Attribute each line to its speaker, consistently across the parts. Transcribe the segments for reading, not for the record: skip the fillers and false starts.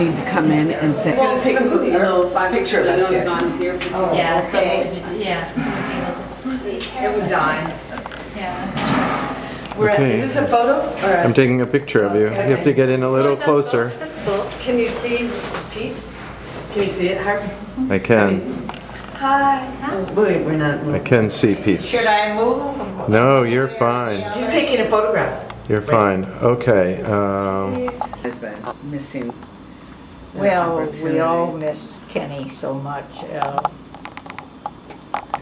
Speaker 1: need to come in and say,
Speaker 2: Well,
Speaker 1: take a little picture of us here.
Speaker 3: Yeah, so, yeah.
Speaker 2: It would die.
Speaker 3: Yeah, that's
Speaker 4: Okay.
Speaker 1: Is this a photo? Or
Speaker 4: I'm taking a picture of you. You have to get in a little
Speaker 3: true.
Speaker 4: closer.
Speaker 3: That's cool.
Speaker 2: Can you see Pete's?
Speaker 1: Can you see it, Harvey?
Speaker 4: I can.
Speaker 1: Hi. Oh, wait, we're not.
Speaker 4: I can see Pete.
Speaker 3: Should I move?
Speaker 4: No, you're fine.
Speaker 1: He's taking a photograph.
Speaker 4: You're fine. Okay.
Speaker 1: Has been missing. an
Speaker 5: Well, we
Speaker 1: opportunity.
Speaker 5: all miss Kenny so much.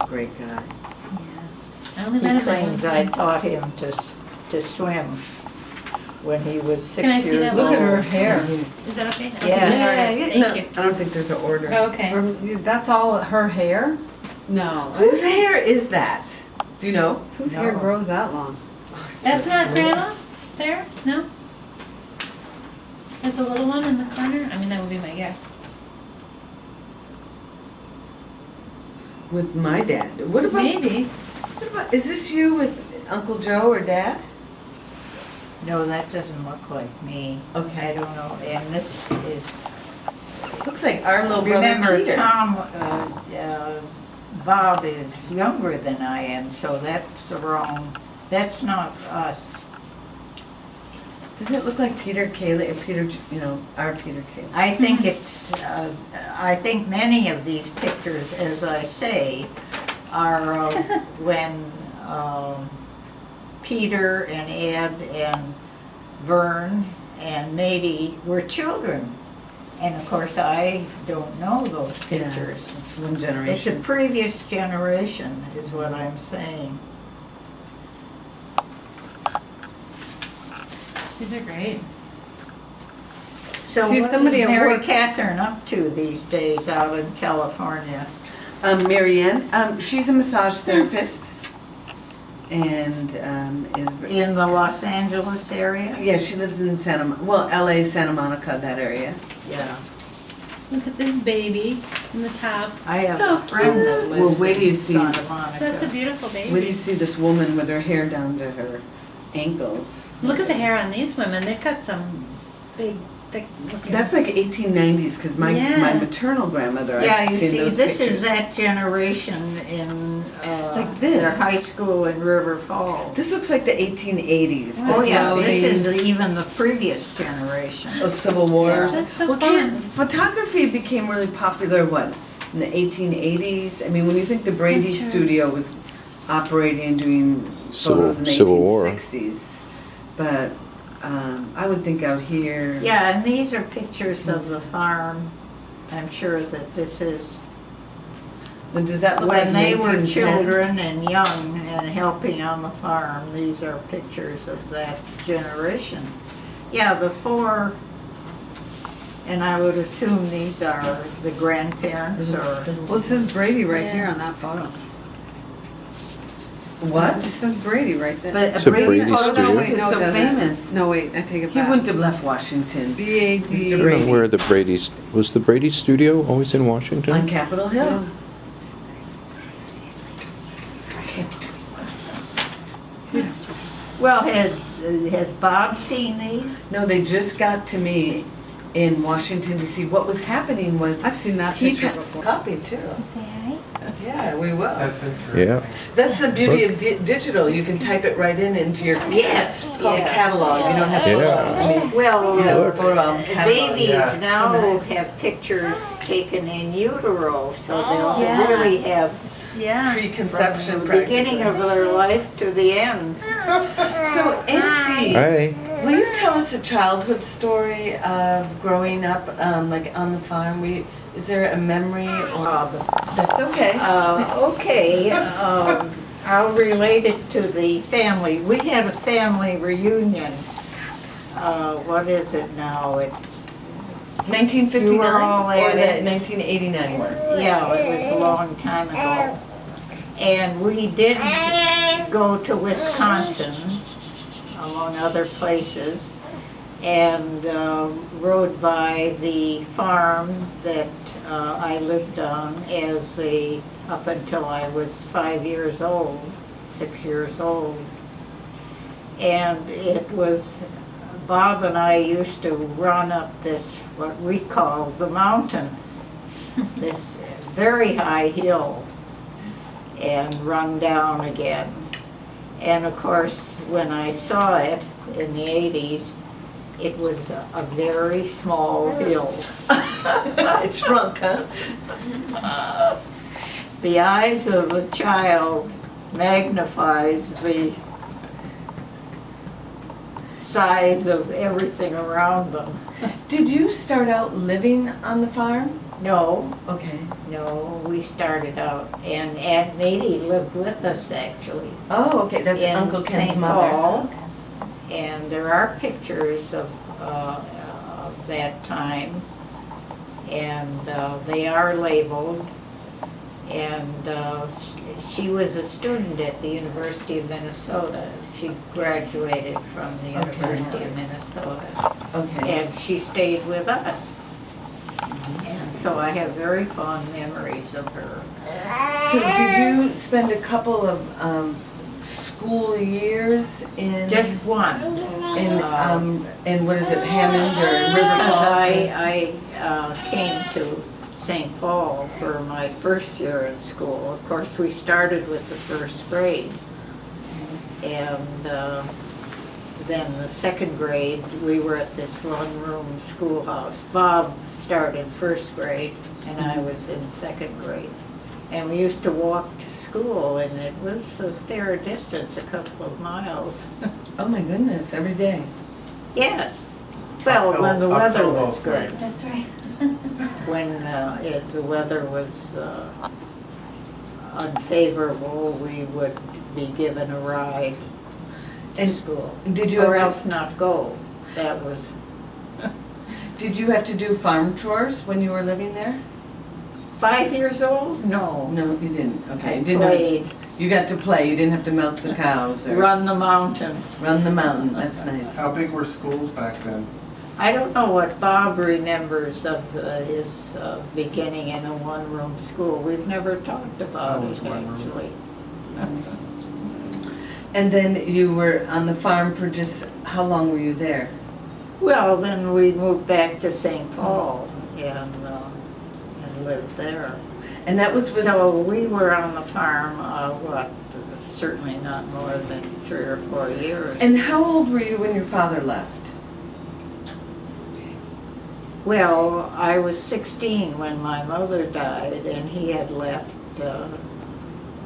Speaker 1: Great guy.
Speaker 3: I only
Speaker 5: He
Speaker 3: met him
Speaker 5: claims I taught him to swim when he was 6
Speaker 3: Can I see
Speaker 5: years
Speaker 3: that?
Speaker 5: old.
Speaker 2: Look at her hair.
Speaker 3: Is that okay?
Speaker 5: Yeah.
Speaker 3: Thank
Speaker 1: No,
Speaker 3: you.
Speaker 1: I don't think there's an order.
Speaker 3: Okay.
Speaker 2: That's all her hair? No.
Speaker 1: Whose hair is that? Do you know?
Speaker 2: Whose hair
Speaker 5: No.
Speaker 2: grows that long?
Speaker 3: That's not grandma there? No? There's a little one in the corner? I mean, that would be my guess.
Speaker 1: With my dad. What about?
Speaker 3: Maybe.
Speaker 1: What about? Is this you with Uncle Joe or Dad?
Speaker 5: No, that doesn't look like me. I
Speaker 1: Okay.
Speaker 5: don't know. And this is,
Speaker 1: Looks like our little brother
Speaker 5: remember,
Speaker 1: Peter.
Speaker 5: Tom, Bob is younger than I am, so that's the wrong, that's not us.
Speaker 1: Doesn't it look like Peter Kaylee? Peter, you know, our Peter Kaylee.
Speaker 5: I think it's, I think many of these pictures, as I say, are of when Peter and Ed and Vern and Nadie were children. And of course, I don't know those pictures.
Speaker 1: It's one
Speaker 5: It's a
Speaker 1: generation.
Speaker 5: previous generation, is what I'm saying.
Speaker 3: These are great.
Speaker 5: So
Speaker 2: See,
Speaker 5: what
Speaker 2: somebody
Speaker 5: is
Speaker 2: at
Speaker 5: Mary
Speaker 2: work-
Speaker 5: Catherine up to these days out in California?
Speaker 1: Marianne, she's a massage therapist, and is
Speaker 5: In the Los Angeles area?
Speaker 1: yeah, she lives in LA, Santa Monica, that area.
Speaker 5: Yeah.
Speaker 3: Look at this baby in the top.
Speaker 5: I have
Speaker 3: So
Speaker 5: a friend that
Speaker 3: cute.
Speaker 1: Well,
Speaker 5: lives
Speaker 1: wait till you
Speaker 5: in
Speaker 1: see-
Speaker 5: Santa Monica.
Speaker 3: That's a beautiful
Speaker 1: Where do you
Speaker 3: baby.
Speaker 1: see this woman with her hair down to her ankles?
Speaker 3: Look at the hair on these women. They've got some big, thick looking.
Speaker 1: That's like 1890s, because my
Speaker 3: Yeah.
Speaker 1: maternal grandmother,
Speaker 5: Yeah,
Speaker 1: I've
Speaker 5: you
Speaker 1: seen
Speaker 5: see,
Speaker 1: those
Speaker 5: this
Speaker 1: pictures.
Speaker 5: is that generation in
Speaker 1: Like this.
Speaker 5: their high school in River Falls.
Speaker 1: This looks like the 1880s.
Speaker 5: Oh,
Speaker 1: the
Speaker 5: yeah, this
Speaker 1: clothing,
Speaker 5: is even the previous generation.
Speaker 1: Civil Wars.
Speaker 3: That's so
Speaker 1: Well,
Speaker 3: fun.
Speaker 1: photography became really popular, what, in the 1880s? I mean, when you think the Brady
Speaker 3: That's true.
Speaker 1: studio was operating and doing photos in the
Speaker 4: Civil War.
Speaker 1: 1860s, but I would think out here.
Speaker 5: Yeah, and these are pictures of the farm. I'm sure that this is
Speaker 1: And does that look
Speaker 5: when
Speaker 1: like
Speaker 5: they were
Speaker 1: 1910?
Speaker 5: children and young and helping on the farm. These are pictures of that generation. Yeah, the four, and I would assume these are the grandparents or,
Speaker 2: Well, it says Brady right here on that photo.
Speaker 1: What?
Speaker 2: It says Brady right there.
Speaker 1: But
Speaker 4: It's a
Speaker 1: Brady
Speaker 4: Brady
Speaker 1: photo
Speaker 4: studio.
Speaker 1: is so
Speaker 2: it doesn't.
Speaker 1: famous.
Speaker 2: No, wait, I take it
Speaker 1: He
Speaker 2: back.
Speaker 1: wouldn't have left Washington.
Speaker 2: B-A-D.
Speaker 1: Mr.
Speaker 4: I don't
Speaker 1: Brady.
Speaker 4: know where the Brady's, was the Brady studio always in
Speaker 1: On
Speaker 4: Washington?
Speaker 1: Capitol Hill.
Speaker 5: well, has Bob seen these?
Speaker 1: No, they just got to me in Washington D.C. What was happening was
Speaker 2: I've seen that
Speaker 1: he
Speaker 2: picture before.
Speaker 1: copied too. Yeah, we will.
Speaker 6: That's interesting.
Speaker 4: Yeah.
Speaker 1: That's the beauty of digital. You can type it right into your.
Speaker 5: Yes,
Speaker 1: It's called a
Speaker 5: yeah.
Speaker 1: catalog. You don't have to.
Speaker 4: Yeah.
Speaker 1: I mean,
Speaker 5: Well,
Speaker 1: you know, photo album catalog.
Speaker 5: babies
Speaker 6: Yeah.
Speaker 5: now
Speaker 1: So nice.
Speaker 5: have pictures taken in utero, so they'll
Speaker 3: Yeah.
Speaker 5: really have
Speaker 3: Yeah.
Speaker 1: Preconception
Speaker 5: from the beginning of their life to the end.
Speaker 1: So, Aunt Dee,
Speaker 4: Hi.
Speaker 1: will you tell us a childhood story of growing up, like on the farm? Is there a memory? Or, that's okay.
Speaker 5: Okay, I'll relate it to the family. We had a family reunion. What is it now? It's,
Speaker 1: 1959
Speaker 5: you were all
Speaker 1: or
Speaker 5: at
Speaker 1: the
Speaker 5: it.
Speaker 1: 1989 one?
Speaker 5: yeah, it was a long time ago. And we did go to Wisconsin, among other places, and rode by the farm that I lived on up until I was 5 years old, 6 years old. And it was Bob and I used to run up this, what we call the mountain, this very high hill, and run down again. And of course, when I saw it in the 80s, it was a very small hill.
Speaker 1: It shrunk, huh?
Speaker 5: The eyes of a child magnifies the size of everything around them.
Speaker 1: Did you start out living on the farm?
Speaker 5: No,
Speaker 1: Okay.
Speaker 5: no, we started out, and Aunt Dee lived with us actually.
Speaker 1: Oh, okay, that's
Speaker 5: in
Speaker 1: Uncle Ken's
Speaker 5: St.
Speaker 1: mother.
Speaker 5: Paul, and there are pictures of that time, and they are labeled. And she was a student at the University of Minnesota. She graduated from the
Speaker 1: Okay.
Speaker 5: University of Minnesota,
Speaker 1: Okay.
Speaker 5: and she stayed with us. And so I have very fond memories of her.
Speaker 1: So did you spend a couple of school years in?
Speaker 5: Just one.
Speaker 1: In what is it, Hammond or River
Speaker 5: Because
Speaker 1: Falls?
Speaker 5: I came to St. Paul for my first year in school. Of course, we started with the first grade. And then the second grade, we were at this one-room schoolhouse. Bob started first grade, and I was in second grade. And we used to walk to school, and it was a fair distance, a couple of miles.
Speaker 1: Oh my goodness, every day.
Speaker 5: Yes. Well, when the weather was good.
Speaker 3: That's right.
Speaker 5: When the weather was unfavorable, we would be given a ride to
Speaker 1: And
Speaker 5: school.
Speaker 1: did you
Speaker 5: Or
Speaker 1: have
Speaker 5: else not go. That was,
Speaker 1: did you have to do farm chores when you were living there?
Speaker 5: 5 years old? No.
Speaker 1: No, you didn't. Okay.
Speaker 5: I
Speaker 1: You didn't
Speaker 5: played,
Speaker 1: you got to play. You didn't have to milk the cows or
Speaker 5: run the mountain.
Speaker 1: run the mountain. That's nice.
Speaker 6: How big were schools back then?
Speaker 5: I don't know what Bob remembers of his beginning in a one-room school. We've never talked about
Speaker 6: Oh, it was
Speaker 5: it,
Speaker 6: one room.
Speaker 5: actually.
Speaker 1: And then you were on the farm for just, how long were you there?
Speaker 5: Well, then we moved back to St. Paul and lived there.
Speaker 1: And that was with,
Speaker 5: So we were on the farm, certainly not more than 3 or 4 years.
Speaker 1: and how old were you when your father left?
Speaker 5: Well, I was 16 when my mother died, and he had left.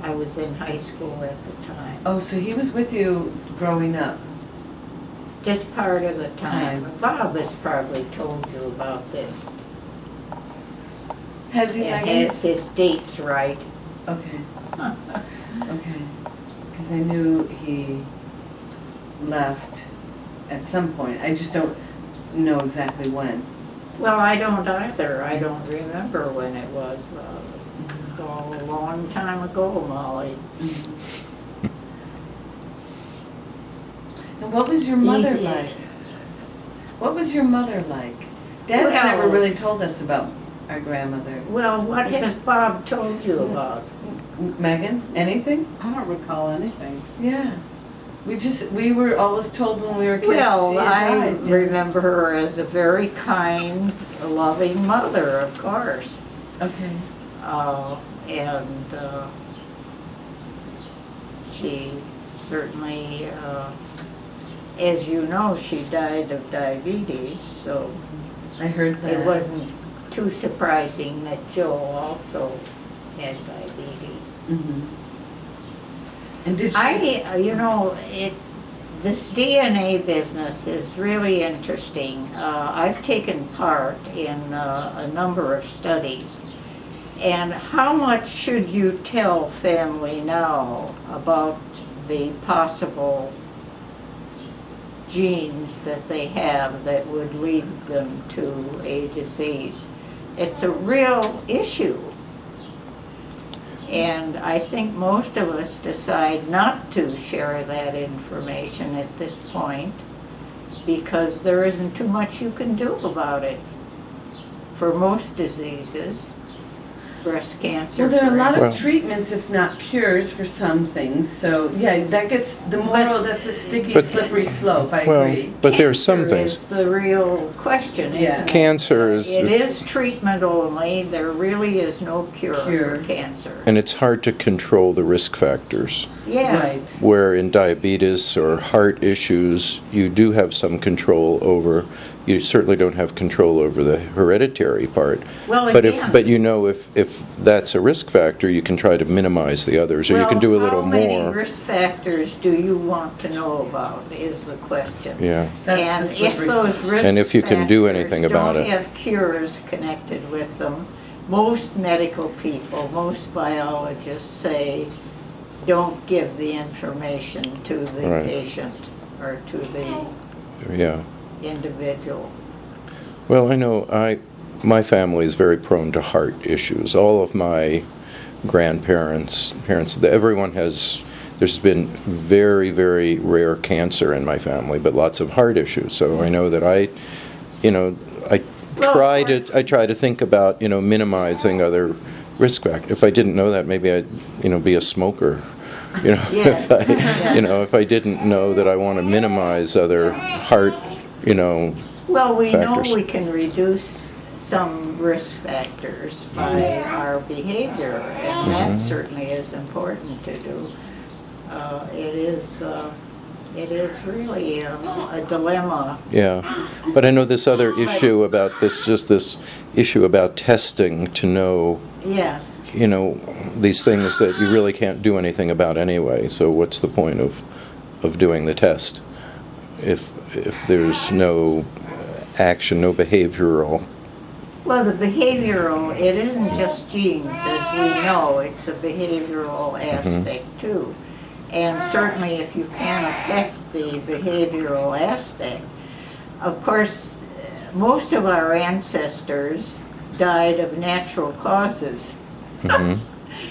Speaker 5: I was in high school at the time.
Speaker 1: Oh, so he was with you growing up.
Speaker 5: Just part of the time. Bob has probably told you about this.
Speaker 1: Has he,
Speaker 5: And
Speaker 1: Megan?
Speaker 5: has his dates right.
Speaker 1: Okay, okay. Because I knew he left at some point. I just don't know exactly when.
Speaker 5: Well, I don't either. I don't remember when it was. It's all a long time ago, Molly.
Speaker 1: And what was your mother
Speaker 5: Easy.
Speaker 1: like? What was your mother like? Dad's
Speaker 5: Well-
Speaker 1: never really told us about our grandmother.
Speaker 5: Well, what has Bob told you about?
Speaker 1: Megan, anything?
Speaker 2: I don't recall anything.
Speaker 1: Yeah. We were always told when we were kids
Speaker 5: Well,
Speaker 1: she
Speaker 5: I
Speaker 1: had died.
Speaker 5: remember her as a very kind, loving mother, of course.
Speaker 1: Okay.
Speaker 5: And she certainly, as you know, she died of diabetes, so
Speaker 1: I heard that.
Speaker 5: it wasn't too surprising that Joe also had diabetes.
Speaker 1: Mhm. And did she?
Speaker 5: This DNA business is really interesting. I've taken part in a number of studies. And how much should you tell family now about the possible genes that they have that would lead them to a disease? It's a real issue. And I think most of us decide not to share that information at this point because there isn't too much you can do about it for most diseases. breast cancer.
Speaker 1: Well, there are a lot
Speaker 4: Well-
Speaker 1: of treatments, if not cures, for some things, so, yeah, that gets, the more, that's a sticky,
Speaker 4: But-
Speaker 1: slippery slope, I
Speaker 4: Well,
Speaker 1: agree.
Speaker 4: but there are some
Speaker 5: Cancer
Speaker 4: things.
Speaker 5: is the real question,
Speaker 1: Yeah.
Speaker 5: isn't it?
Speaker 4: Cancer is,
Speaker 5: It is treatment only, there really is no cure
Speaker 1: Cure.
Speaker 5: for cancer.
Speaker 4: and it's hard to control the risk factors.
Speaker 5: Yeah,
Speaker 1: Right.
Speaker 4: Where in diabetes or heart issues, you do have some control over, you certainly don't have control over the hereditary part.
Speaker 5: well,
Speaker 4: But
Speaker 5: again.
Speaker 4: but you know, if that's a risk factor, you can try to minimize the others, or you can do a little
Speaker 5: How many
Speaker 4: more.
Speaker 5: risk factors do you want to know about is the question.
Speaker 4: Yeah,
Speaker 1: That's
Speaker 5: And
Speaker 1: the
Speaker 5: if
Speaker 1: slippery
Speaker 5: those
Speaker 1: slope.
Speaker 5: risk
Speaker 4: And if you can do anything
Speaker 5: factors
Speaker 4: about
Speaker 5: don't
Speaker 4: it.
Speaker 5: have cures connected with them, most medical people, most biologists say, don't give the information to the
Speaker 4: Right.
Speaker 5: patient or to the
Speaker 4: yeah.
Speaker 5: individual.
Speaker 4: Well, I know my family is very prone to heart issues. All of my grandparents, parents, everyone has, there's been very, very rare cancer in my family, but lots of heart issues. So I know that I
Speaker 5: Well, of course.
Speaker 4: try to think about, minimizing other risk factors. If I didn't know that, maybe I'd, be a smoker.
Speaker 5: Yeah.
Speaker 4: If I didn't know that I want to minimize other heart,
Speaker 5: Well, we know
Speaker 4: factors.
Speaker 5: we can reduce some risk factors by our behavior, and that certainly is important to do. It is really a dilemma.
Speaker 4: Yeah, but I know this other issue about this issue about testing to know,
Speaker 5: Yeah,
Speaker 4: these things that you really can't do anything about anyway. So what's the point of doing the test if there's no action, no behavioral?
Speaker 5: well, the behavioral, it isn't just genes, as we know, it's a behavioral aspect too. And certainly if you can affect the behavioral aspect, of course, most of our ancestors died of natural causes.
Speaker 4: Mhm.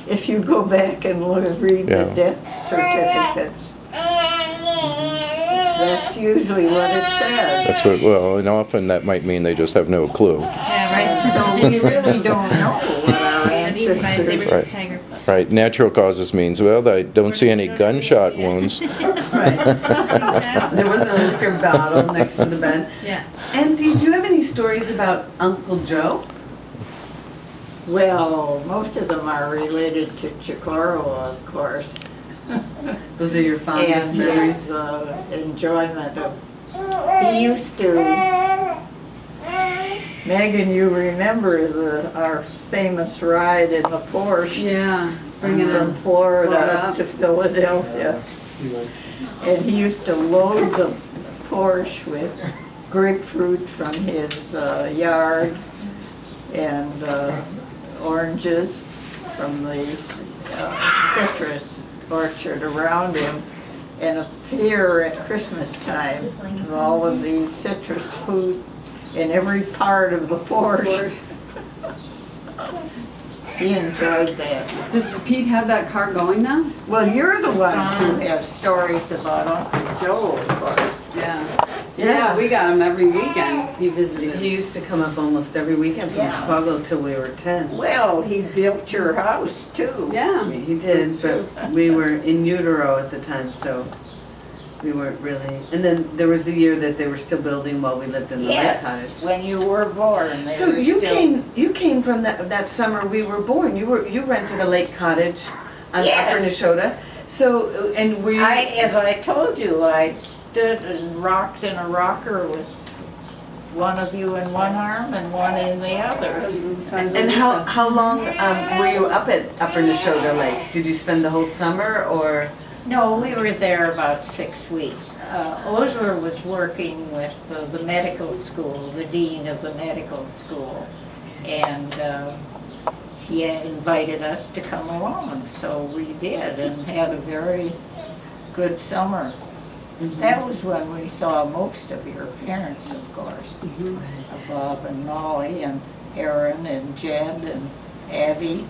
Speaker 5: If you go back and read the
Speaker 4: Yeah.
Speaker 5: death certificates, that's usually what it says.
Speaker 4: That's what, well, and often that might mean they just have no clue.
Speaker 3: Yeah,
Speaker 5: So we really don't know what our
Speaker 3: right. Even my
Speaker 5: ancestors.
Speaker 3: saber
Speaker 4: Right.
Speaker 3: tiger.
Speaker 4: Right, natural causes means, well, I don't see any gunshot wounds.
Speaker 1: Right. There wasn't a liquor bottle next to the bed.
Speaker 3: Yeah.
Speaker 1: And do you have any stories about Uncle Joe?
Speaker 5: Well, most of them are related to Chocorua, of course.
Speaker 1: Those are your fondest
Speaker 5: And
Speaker 1: memories?
Speaker 5: his enjoyment of, he used to, Megan, you remember our famous ride in the Porsche
Speaker 2: Yeah, bringing
Speaker 5: from
Speaker 2: it
Speaker 5: Florida
Speaker 2: Florida
Speaker 5: up
Speaker 2: up.
Speaker 5: to Philadelphia. And he used to load the Porsche with grapefruit from his yard and oranges from the citrus orchard around him, and appear at Christmas time with all of these citrus fruit in every part of the Porsche. He enjoyed that.
Speaker 2: Does Pete have that car going now?
Speaker 5: Well, you're the ones who have stories about Uncle Joe, of course.
Speaker 2: Yeah. Yeah, we got him every weekend. He visited.
Speaker 1: He used to come up almost every weekend from
Speaker 5: Yeah.
Speaker 1: Chicago till we were 10.
Speaker 5: Well, he built your house too.
Speaker 2: Yeah.
Speaker 1: He did, but we were in utero at the time, so we weren't really. And then there was the year that they were still building while we lived in the lake
Speaker 5: Yes,
Speaker 1: cottage.
Speaker 5: when you were born, they
Speaker 1: So
Speaker 5: were
Speaker 1: you
Speaker 5: still.
Speaker 1: came from that summer we were born. You rented a lake cottage on
Speaker 5: Yes.
Speaker 1: Upper Neshota. So and were you?
Speaker 5: As I told you, I stood and rocked in a rocker with one of you in one arm and one in the other.
Speaker 1: And how long were you up at Upper Neshota Lake? Did you spend the whole summer or?
Speaker 5: No, we were there about 6 weeks. Osler was working with the medical school, the dean of the medical school, and he invited us to come along, so we did and had a very good summer. That was when we saw most of your parents, of course. Bob and Molly and Aaron and Jed and Abby.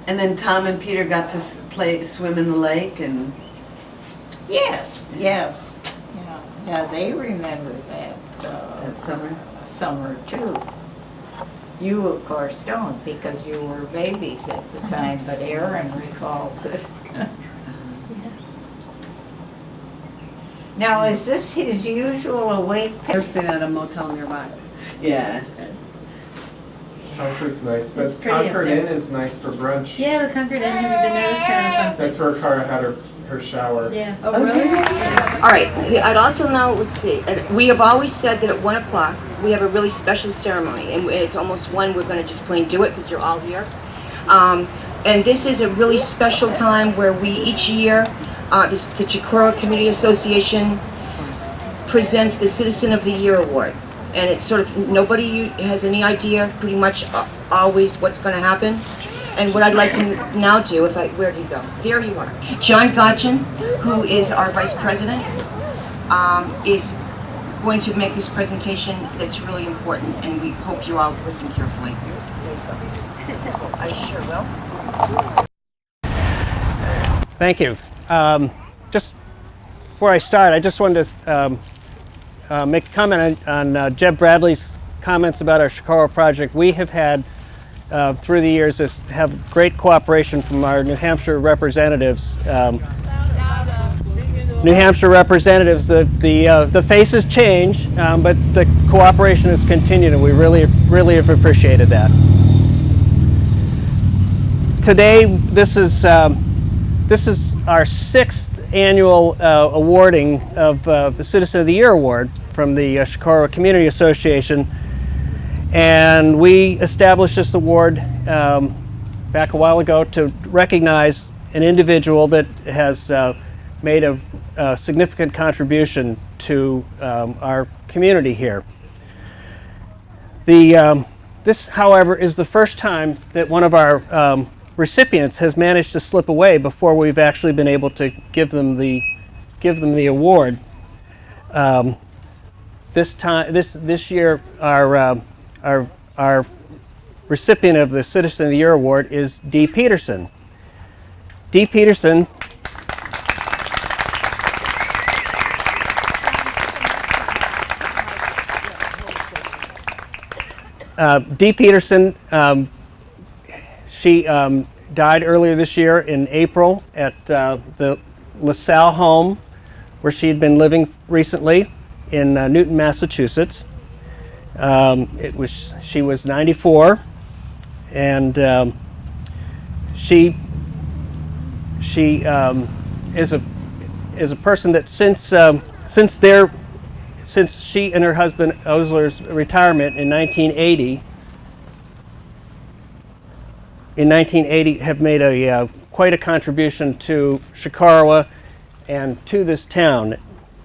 Speaker 1: And then Tom and Peter got to swim in the lake and.
Speaker 5: Yes, yes. Yeah, they remember that
Speaker 1: That summer.
Speaker 5: summer too. You, of course, don't because you were babies at the time, but Aaron recalls it. Now, is this his usual awake?
Speaker 2: They're staying at a motel nearby.
Speaker 1: Yeah.
Speaker 6: Concord's nice. That's
Speaker 3: pretty up
Speaker 6: Concord
Speaker 3: there.
Speaker 6: Inn is nice for brunch.
Speaker 3: Yeah, the Concord Inn, have you been there? It's kind of a fun
Speaker 6: That's
Speaker 3: place.
Speaker 6: where Cara had her shower.
Speaker 3: Yeah.
Speaker 2: Oh, really?
Speaker 1: Okay.
Speaker 7: All right, I'd also now, let's see, we have always said that at 1 o'clock, we have a really special ceremony, and it's almost 1, we're gonna just plain do it, because you're all here. And this is a really special time where we, each year, the Chocorua Community Association presents the Citizen of the Year Award. And it's sort of, nobody has any idea, pretty much always what's gonna happen. And what I'd like to now do, where do you go? There you are. John Gotchen, who is our vice president, is going to make this presentation that's really important, and we hope you all listen carefully. I sure will.
Speaker 8: Thank you. Just before I start, I just wanted to make a comment on Jeb Bradley's comments about our Chocorua project. We have had, through the years, have great cooperation from our New Hampshire representatives. The faces change, but the cooperation has continued, and we really have appreciated that. Today, this is our 6th annual awarding of the Citizen of the Year Award from the Chocorua Community Association, and we established this award back a while ago to recognize an individual that has made a significant contribution to our community here. This, however, is the first time that one of our recipients has managed to slip away before we've actually been able to give them the award. This year, our recipient of the Citizen of the Year Award is Dee Peterson. Dee Peterson she died earlier this year in April at the LaSalle home where she had been living recently in Newton, Massachusetts. She was 94, and she is a person that since she and her husband Osler's retirement in 1980 have made quite a contribution to Chocorua and to this town.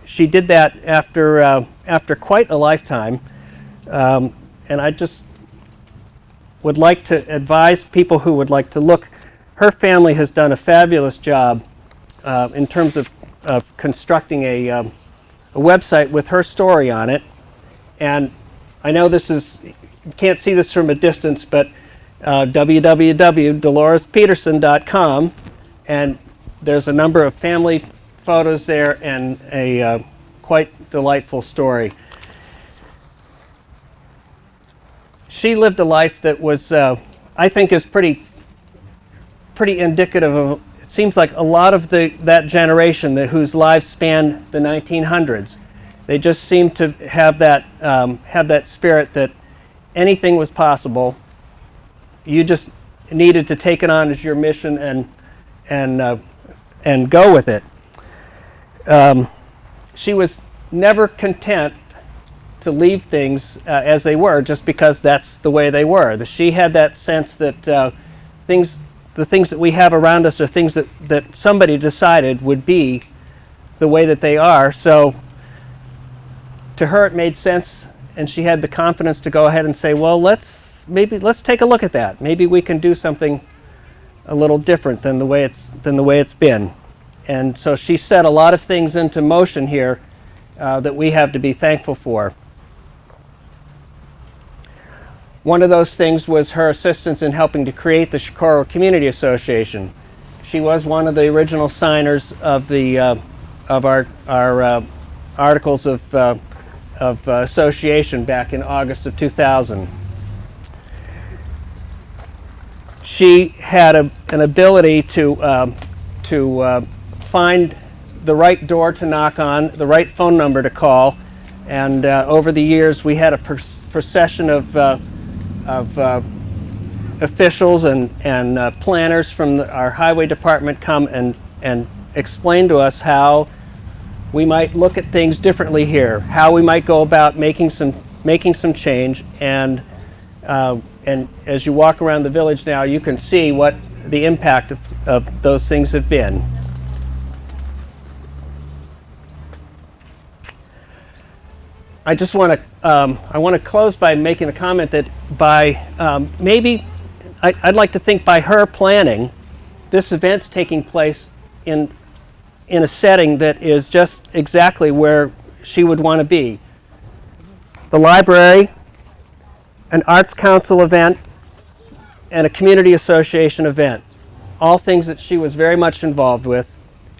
Speaker 8: She did that after quite a lifetime, and I just would like to advise people who would like to look. Her family has done a fabulous job in terms of constructing a website with her story on it, and I know you can't see this from a distance, but www.dolorespeterson.com, and there's a number of family photos there and a quite delightful story. She lived a life that was, I think, is pretty indicative of. It seems like a lot of that generation whose lives spanned the 1900s. They just seem to have that spirit that anything was possible. You just needed to take it on as your mission and go with it. She was never content to leave things as they were just because that's the way they were. She had that sense that the things that we have around us are things that somebody decided would be the way that they are. So to her it made sense, and she had the confidence to go ahead and say, well, let's take a look at that. Maybe we can do something a little different than the way it's been. And so she set a lot of things into motion here that we have to be thankful for. One of those things was her assistance in helping to create the Chocorua Community Association. She was one of the original signers of our articles of association back in August of 2000. she had an ability to find the right door to knock on, the right phone number to call, and over the years we had a procession of officials and planners from our highway department come and explain to us how we might look at things differently here, how we might go about making some change, and as you walk around the village now, you can see what the impact of those things have been. I just want to close by making a comment that maybe I'd like to think by her planning, this event's taking place in a setting that is just exactly where she would want to be. The library, an arts council event, and a community association event. All things that she was very much involved with.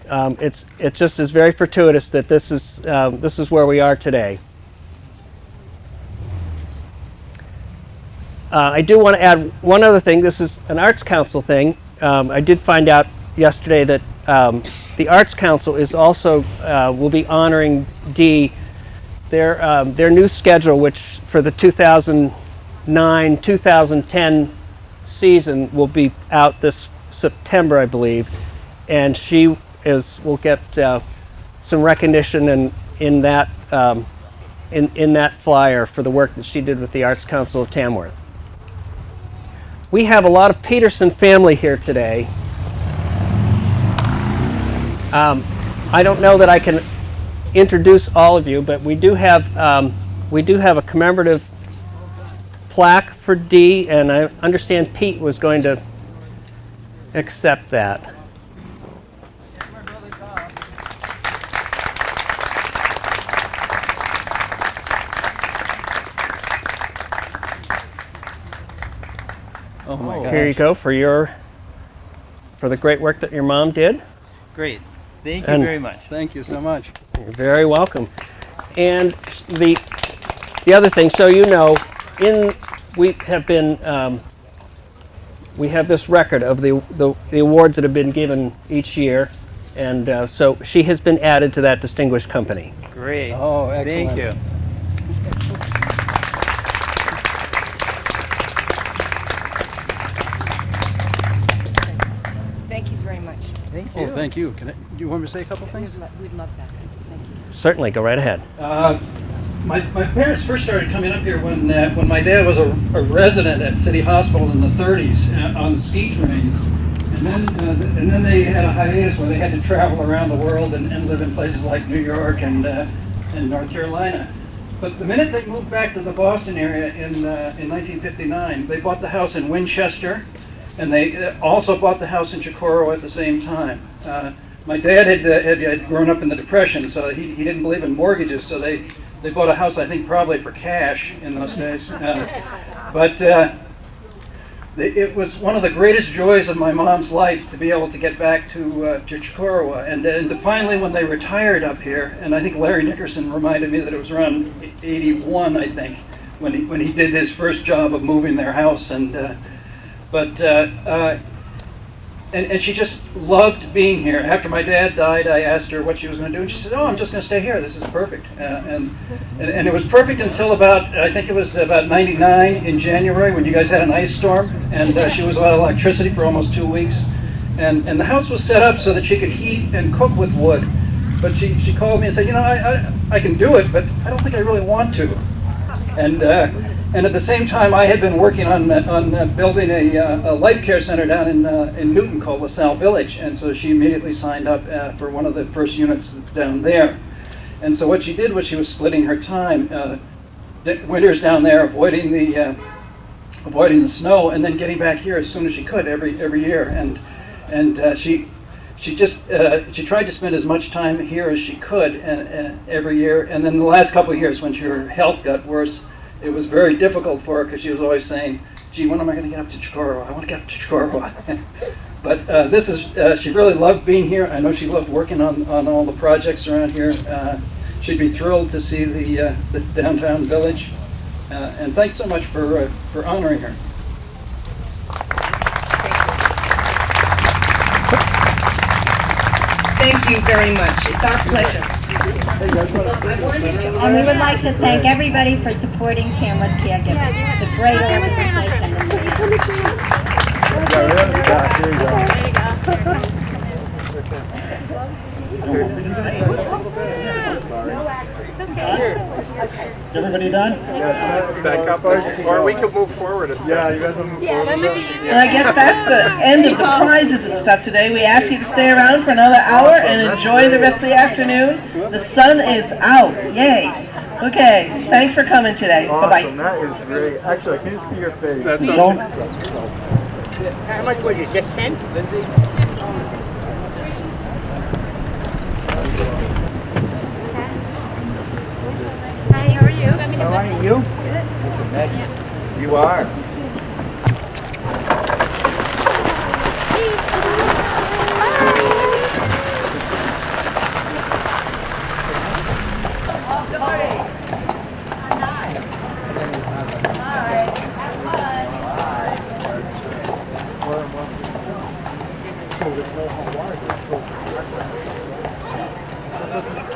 Speaker 8: It just is very fortuitous that this is where we are today. I do want to add one other thing. This is an Arts Council thing. I did find out yesterday that the Arts Council is also will be honoring Dee. Their new schedule, which for the 2009-2010 season will be out this September, I believe, and she will get some recognition in that flyer for the work that she did with the Arts Council of Tamworth. We have a lot of Peterson family here today. I don't know that I can introduce all of you, but we do have a commemorative plaque for Dee, and I understand Pete was going to accept that.
Speaker 9: Oh my gosh.
Speaker 8: Here you go for the great work that your mom did.
Speaker 9: Great. Thank you very much. Thank you so much.
Speaker 8: You're very welcome. And the other thing, so you know, we have this record of the awards that have been given each year, and so she has been added to that distinguished company.
Speaker 9: Great. Oh, excellent. Thank you.
Speaker 7: Thank you very much.
Speaker 9: Thank you. Oh, thank you. Do you want me to say a couple things?
Speaker 7: We'd love that. Thank you.
Speaker 8: Certainly, go right ahead.
Speaker 10: My parents first started coming up here when my dad was a resident at City Hospital in the 30s on ski trains, and then they had a hiatus where they had to travel around the world and live in places like New York and North Carolina. But the minute they moved back to the Boston area in 1959, they bought the house in Winchester, and they also bought the house in Chocorua at the same time. My dad had grown up in the Depression, so he didn't believe in mortgages, so they bought a house, I think, probably for cash in those days. But it was one of the greatest joys of my mom's life to be able to get back to Chocorua. And to finally, when they retired up here, and I think Larry Nickerson reminded me that it was around 81, I think, when he did his first job of moving their house. And she just loved being here. After my dad died, I asked her what she was going to do, and she said, "Oh, I'm just going to stay here. This is perfect." And it was perfect until I think it was about 99 in January when you guys had an ice storm, and she was without electricity for almost 2 weeks. And the house was set up so that she could heat and cook with wood. But she called me and said, I can do it, but I don't think I really want to. And at the same time, I had been working on building a life care center down in Newton called LaSalle Village, and so she immediately signed up for one of the first units down there. And so what she did was she was splitting her time, winters down there, avoiding the snow, and then getting back here as soon as she could every year. And she tried to spend as much time here as she could every year. And then the last couple of years, when her health got worse, it was very difficult for her because she was always saying, "Gee, when am I going to get up to Chocorua? I want to get up to Chocorua." But she really loved being here. I know she loved working on all the projects around here. She'd be thrilled to see the downtown village. And thanks so much for honoring her.
Speaker 7: Thank you very much. It's our pleasure.
Speaker 11: And we would like to thank everybody for supporting Tamara's caregivers. It's a great organization.
Speaker 10: Is everybody done?
Speaker 6: Back up, or we could move forward a step. Yeah, you guys want to move forward?
Speaker 12: And I guess that's the end of the prizes and stuff today. We ask you to stay around for another hour and enjoy the rest of the afternoon. The sun is out. Yay. Okay, thanks for coming today. Bye-bye.
Speaker 6: That is great. Actually, I can't see your face. That's
Speaker 10: Don't.
Speaker 12: How much was it? Just 10?
Speaker 11: Hi, how are you?
Speaker 10: How are you?
Speaker 6: You are.
Speaker 10: Hi.